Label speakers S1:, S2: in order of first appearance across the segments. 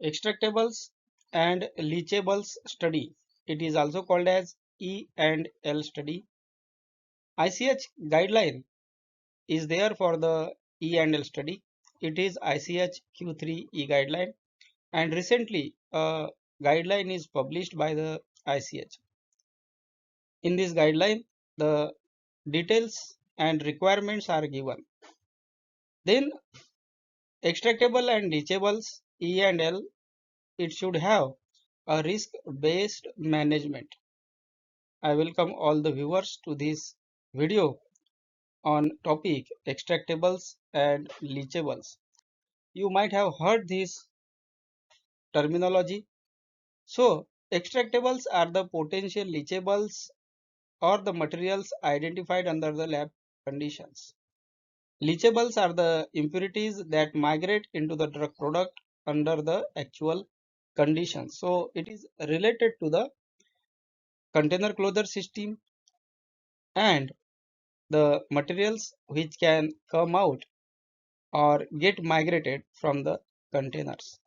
S1: Extractables and Leachables study. It is also called as E and L study. ICH guideline is there for the E and L study. It is ICH Q3E Guideline, and recently a guideline is published by the ICH. In this guideline, the details and requirements are given. Then extractable and leachables E and L, it should have a risk based management. I welcome all the viewers to this video on topic extractables and leachables. You might have heard this terminology. So extractables are the potential leachables or the materials identified under the lab conditions. Leachables are the impurities that migrate into the drug product under the actual conditions. So it is related to the container closure system and the materials which can come out or get migrated from the containers.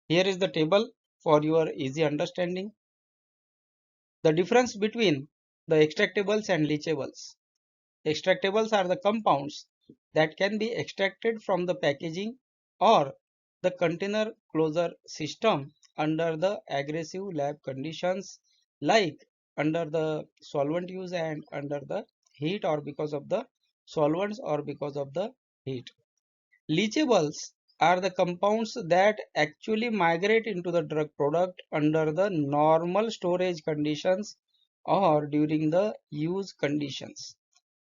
S1: Here is the table for your easy understanding. The difference between the extractables and leachables. Extractables are the compounds that can be extracted from the packaging or the container closure system under the aggressive lab conditions, like under the solvent use and under the heat, or because of the solvents or because of the heat. Leachables are the compounds that actually migrate into the drug product under the normal storage conditions or during the use conditions.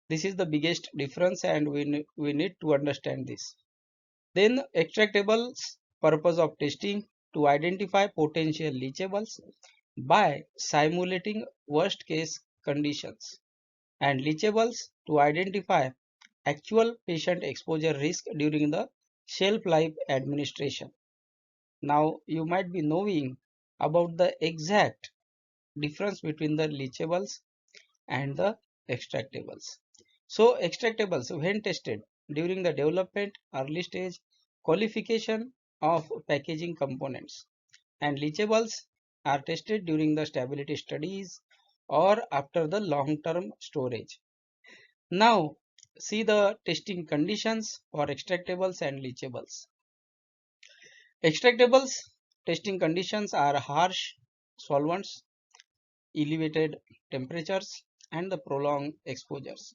S1: This is the biggest difference, and we need to understand this. Then extractables purpose of testing to identify potential leachables by simulating worst case conditions, and leachables to identify actual patient exposure risk during the shelf life administration. Now you might be knowing about the exact difference between the leachables and the extractables. So extractables, when tested during the development, early stage, qualification of packaging components, and leachables are tested during the stability studies or after the long term storage. Now see the testing conditions for extractables and leachables. Extractables testing conditions are harsh solvents, elevated temperatures, and the prolonged exposures.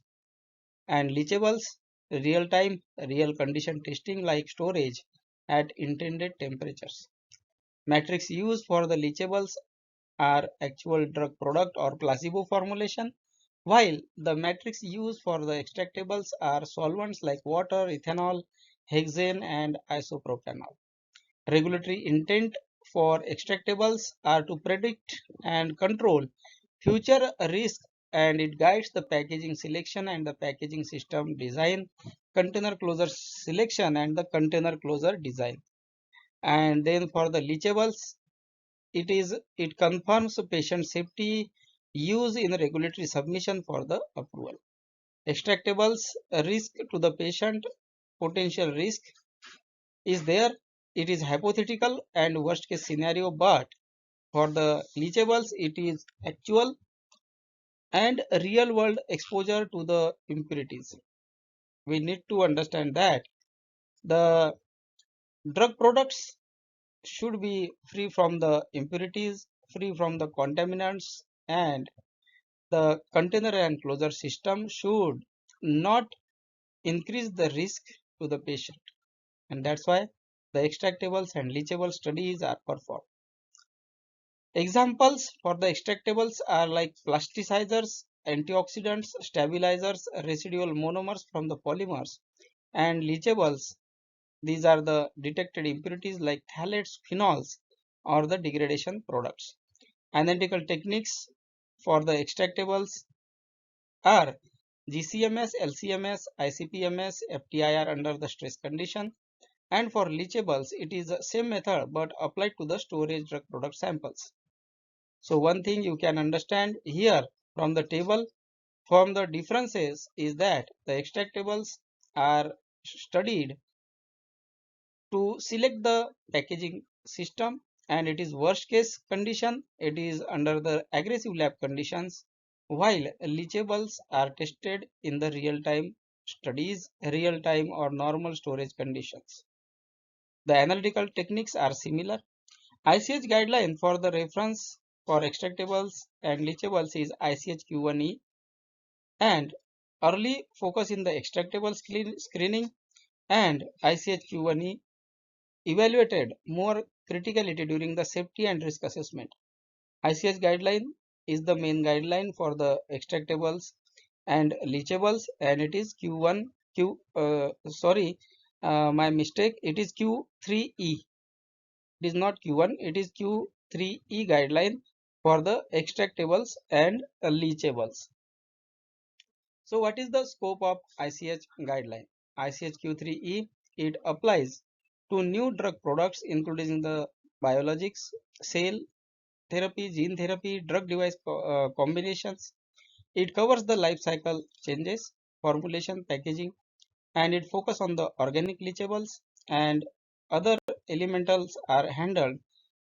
S1: And leachables, real time, real condition testing like storage at intended temperatures. Matrix used for the leachables are actual drug product or placebo formulation, while the matrix used for the extractables are solvents like water, ethanol, hexane, and isopropanol. Regulatory intent for extractables are to predict and control future risk, and it guides the packaging selection and the packaging system design, container closure selection and the container closure design. And then for the leachables, it confirms patient safety use in regulatory submission for the approval. Extractables risk to the patient, potential risk is there. It is hypothetical and worst case scenario, but for the leachables it is actual and real world exposure to the impurities. We need to understand that the drug products should be free from the impurities, free from the contaminants, and the container and closure system should not increase the risk to the patient. And that's why the extractables and leachable studies are performed. Examples for the extractables are like plasticizers, antioxidants, stabilizers, residual monomers from the polymers, and leachables. These are the detected impurities like phthalates, phenols, or the degradation products. Analytical techniques for the extractables are GCMS, LCMS, ICP-MS, FTIR under the stress condition, and for leachables it is the same method but applied to the storage drug product samples. So one thing you can understand here from the table, from the differences, is that the extractables are studied to select the packaging system, and it is worst case condition, it is under the aggressive lab conditions, while leachables are tested in the real time studies, real time or normal storage conditions. The analytical techniques are similar. ICH guideline for the reference for extractables and leachables is ICH Q1E, and early focus in the extractable screening, and ICH Q1E evaluated more criticality during the safety and risk assessment. ICH guideline is the main guideline for the extractables and leachables, and it is my mistake, it is Q3E. It is not Q1, it is Q3E guideline for the extractables and leachables. So what is the scope of ICH guideline? ICH Q3E, it applies to new drug products including the biologics, cell therapy, gene therapy, drug device combinations. It covers the life cycle changes, formulation, packaging, and it focus on the organic leachables, and other elementals are handled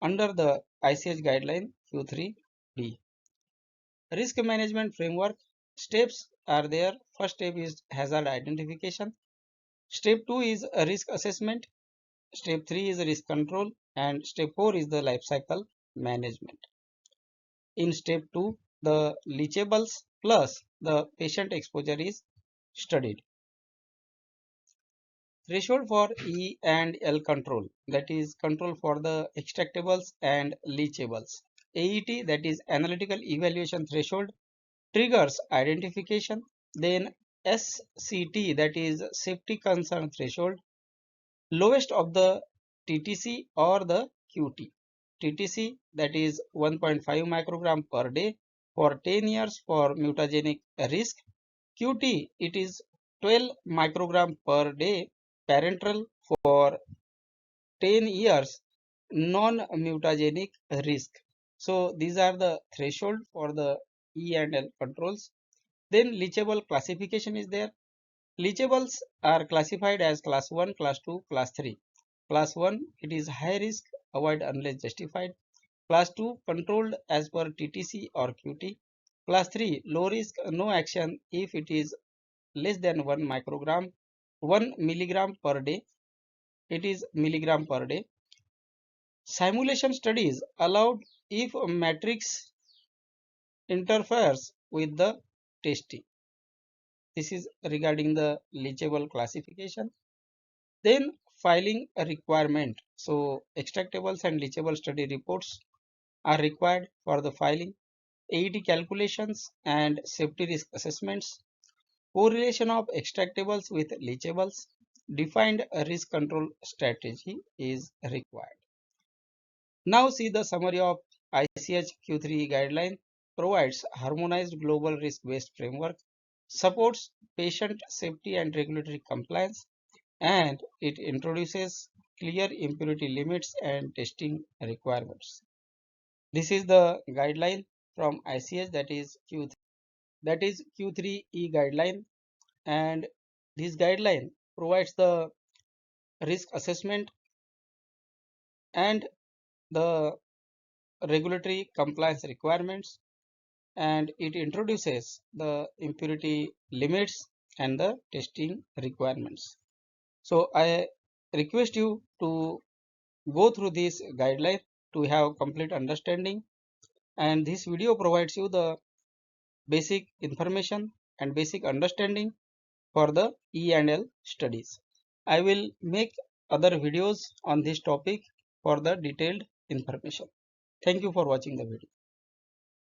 S1: under the ICH guideline Q3D. Risk management framework steps are there. First step is hazard identification. Step 2 is a risk assessment. Step 3 is risk control, and step 4 is the life cycle management. In step 2, the leachables plus the patient exposure is studied. Threshold for E and L control, that is control for the extractables and leachables. AET, that is analytical evaluation threshold, triggers identification. Then SCT, that is safety concern threshold, lowest of the TTC or the QT. TTC, that is 1.5 microgram per day for 10 years for mutagenic risk. QT, it is 12 microgram per day parenteral for 10 years non-mutagenic risk. So these are the threshold for the E and L controls. Then leachable classification is there. Leachables are classified as class 1, class 2, class 3. Class 1, it is high risk, avoid unless justified. Class 2, controlled as per TTC or QT. Class 3, low risk, no action if it is less than 1 microgram, 1 milligram per day. It is milligram per day. Simulation studies allowed if a matrix interferes with the testing. This is regarding the leachable classification. Then filing a requirement. So extractables and leachable study reports are required for the filing. AET calculations and safety risk assessments. Correlation of extractables with leachables. Defined risk control strategy is required. Now see the summary of ICH Q3 guideline. Provides harmonized global risk-based framework, supports patient safety and regulatory compliance, and it introduces clear impurity limits and testing requirements. This is the guideline from ICH, that is Q3E guideline, and this guideline provides the risk assessment and the regulatory compliance requirements, and it introduces the impurity limits and the testing requirements. So I request you to go through this guideline to have complete understanding, and this video provides you the basic information and basic understanding for the E and L studies. I will make other videos on this topic for the detailed information. Thank you for watching the video.